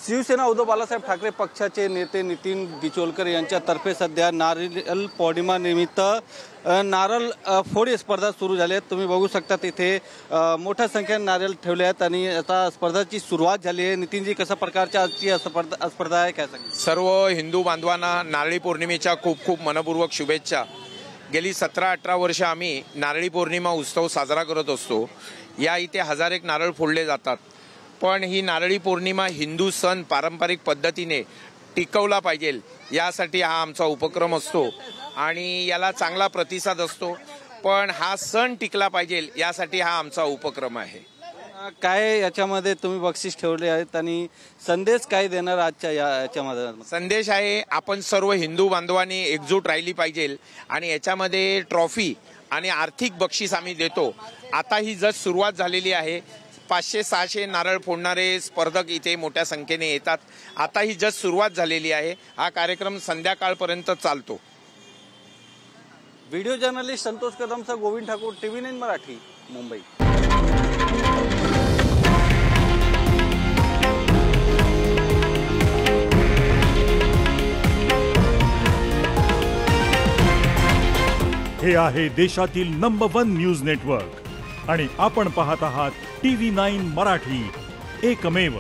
शिवसेना उद्धव बाळासाहेब ठाकरे पक्षाचे नेते नितीन डिचोलकर यांच्यातर्फे सध्या नारळ पौर्णिमा निमित्त नारळ फोडी स्पर्धा सुरू झाली आहे। तुम्ही बघू शकता तिथे मोठ्या संख्येने नारळ ठेवले आहेत आणि आता स्पर्धाची सुरुवात झाली आहे। नितीनजी, कशा प्रकारची आजची स्पर्धा आहे काय सांगा? सर्व हिंदू बांधवांना नारळी पौर्णिमेच्या खूप खूप मनपूर्वक शुभेच्छा। गेली 17-18 वर्ष आम्ही नारळी पौर्णिमा उत्सव साजरा करत असतो। या इथे हजार एक नारळ फोडले जातात, पण ही नारळी पौर्णिमा हिंदू सण पारंपरिक पद्धतीने टिकवला पाहिजे यासाठी हा आमचा उपक्रम असतो आणि याला चांगला प्रतिसाद असतो। पण हा सण टिकला पाहिजे यासाठी हा आमचा उपक्रम आहे। काय याच्यामध्ये तुम्ही बक्षीस ठेवले आहेत आणि संदेश काय देणार आजच्या याच्यामध्ये? संदेश आहे, आपण सर्व हिंदू बांधवांनी एकजूट राहिली पाहिजे आणि याच्यामध्ये ट्रॉफी आणि आर्थिक बक्षीस आम्ही देतो। आता ही जस्ट सुरुवात झालेली आहे। 500-600 नारळ फोडणारे स्पर्धक इथे मोठ्या संख्येने येतात। आता ही जस्ट सुरुवात झालेली आहे। हा कार्यक्रम संध्याकाळपर्यंत चालतो। व्हिडिओ जर्नलिस्ट संतोष कदमसह गोविंद ठाकूर, TV9 मराठी, मुंबई। हे आहे देशातील नंबर 1 न्यूज नेटवर्क आणि आपण पाहत आहात TV9 मराठी, एकमेव।